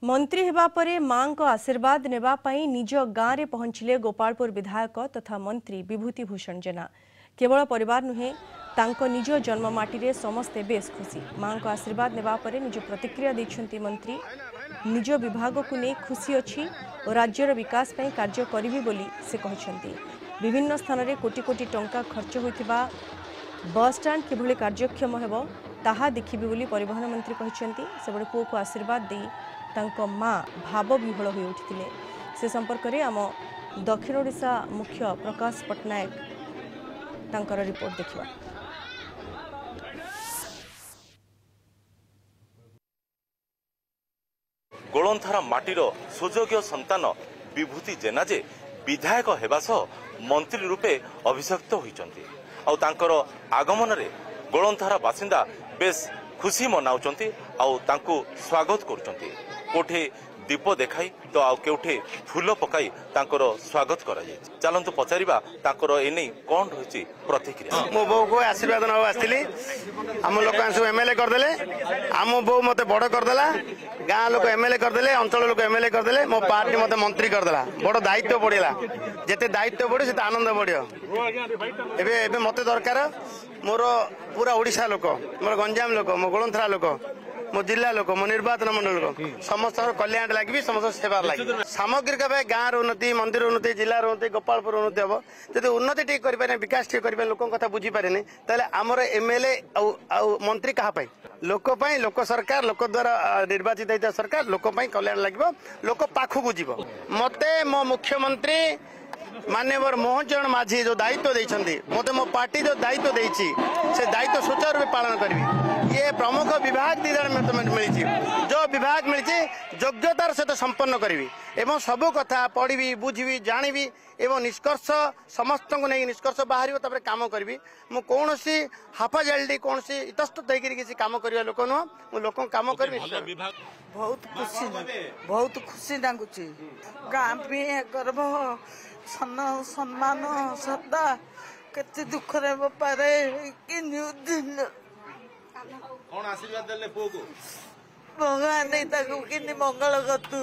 मंत्री हेबा परे मां को आशीर्वाद नेबा पई निज गाँव में पहुंचले गोपालपुर विधायक तथा मंत्री विभूति भूषण जेना। केवल परिवार नुहे तांको निज जन्ममाटी रे समस्ते बेस खुशी। मां को आशीर्वाद नेबा परे निज प्रतिक्रिया दैछंती मंत्री। निज विभाग को नहीं खुशी अच्छी और राज्यर विकास पई कार्य करिवि बोली से कहछंती। विभिन्न स्थान रे कोटी कोटी टंका खर्च होइतिबा बस स्टैंड किभली कार्यक्षम हेबो ताहा देखिबि बोली परिवहन मंत्री कहछंती। सेबडे पुओ को आशीर्वाद देई तांको मां भाव विह्वल हो उठिथिले। से संपर्क में आम दक्षिण ओडिशा मुख्य प्रकाश पट्टनायक तांकर रिपोर्ट देखिबा। गोलंथारा माटीर सुयोग्य संतान विभूति जेना जे विधायक हेबा सह मंत्री रूपे अभिषिक्त होइचंती। आउ तांकर आगमन रे गोलंथारा बासिंदा बेस खुशी मनाउचंती आउ तांको स्वागत करूचंती। कोठे दीप देखाई तो आउ केउठे फूल पकाई तांकर स्वागत करा जाय। चलंतु पचारिबा तांकर एनै कोन रहिछि प्रतिक्रिया। मो बो को आशीर्वाद न आस्थिली हम लोक सब एमएलए कर देले। हम बो मते बड़ कर देला। गां लोक एमएलए कर देले, अंचल लोक एमएलए कर देले। मो पार्टी मते मंत्री कर देला। बड़ दायित्व बढ़िला। जेते दायित्व बढ़े सेते आनंद बढ़ियो। एबे एबे मते दरकार मोर पूरा ओडिशा लोक, मोर गंजाम लोक, मो गोलंथरा लोक, मो जिला लोक, मो निर्वाचन मंडल लोक समस्त कल्याण लगी, समस्त सेवा लगी। सामग्रिक भाव गाँव उन्नति, मंदिर उन्नति, जिला उन्नति, गोपालपुर उन्नति हम जब उन्नति टे करें, विकास टे करें, लोक कथा बुझी पारे ताले आमर एमएलए मंत्री क्या लोक लोक सरकार, लोक द्वारा निर्वाचित होता सरकार लोक कल्याण लगे, लोक पाखक जीव। मते मो मुख्यमंत्री माननीय मोहन चरण माझी जो दायित्व देइछंती, मते मो पार्टी जो दायित्व देइछि से दायित्व सुचारू रूपे पालन करी। ये प्रमुख विभाग दिदार मिली, जो विभाग मिली योग्यतार सहित संपन्न करी एवं सबू कथा पढ़ी, बुझी, जानी एवं निष्कर्ष समस्त को नहीं निष्कर्ष बाहर तब कम करी। मु कौन हाफा जल्दी कौन इतस्त किसी कम करवा लोक नुह, मु लोक कम करी। बहुत खुशी लगुच। गाँ भी गर्व सम्मान श्रद्धा केते दुख रे पारे कि कौन आशीर्वाद देले पो को भगवान नहीं ताकू कि मंगल करतु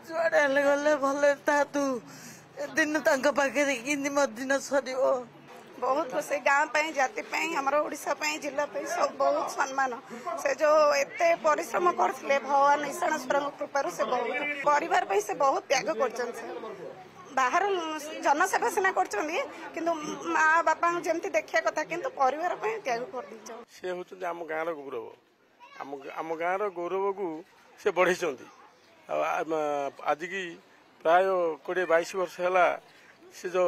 जुआड़े गले भले था तू दिन तक पाखे कि दिन सरियो। बहुत खुशी गाँव पे जाति पे हमारा ओडिशा पे जिला पे सब बहुत सम्मान से जो एते परिश्रम करथिले भगवान ईशानेश्वर कृपा से बहुत परिवार पे से बहुत त्याग करछन। बाहर जनसेवा सिना करछन किंतु माँ बापा जमती देखिया कथा किंतु परिवार पे त्याग कर दिछ। से होचंदी हम गाँव रो गौरव, हम गाँव रो गौरव को से बढ़ेचंती। आज की प्राय 20-22 वर्ष है से जो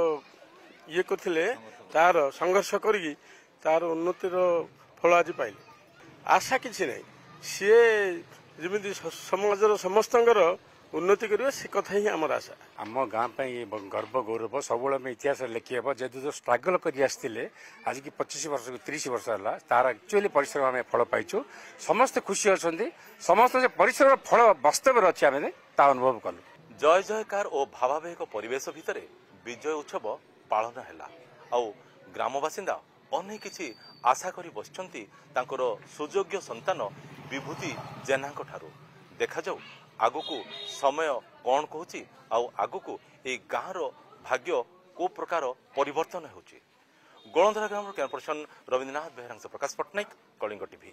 ये करथिले तार संघर्ष करी तार उन्नतिर फल आज पाइले। आशा किसी ना सी जमी समाजर समस्त उन्नति करियो से कथा ही आमर आशा। आम गाँ गर्व गौरव सब इतिहास लिखी हे जेहतु जो स्ट्रगल कर आज की 25 वर्ष 30 वर्ष है तार एक्चुअली परिश्रम आम फल पाइचु। समस्त खुशी अच्छा, समस्त परिश्रम फल वास्तव अच्छे आम ता अनुभव कलु। जय जयकार और भावावेग परिवेश भितर विजय उत्सव पालन है। आउ ग्रामबासिंदा अनेक किछि आशा करी बसिचंती तांकर सुयोग्य संतान विभूति जेना ठारू। देखा जाऊ आगुकू समय कौन कहूँ आउ आगुकू ए गाँव भाग्य को प्रकार परिवर्तन होची। गोलंधरा ग्राम कैमरा पर्सन रविन्द्रनाथ बेहरा प्रकाश पट्टनायक, कलिंग टीवी।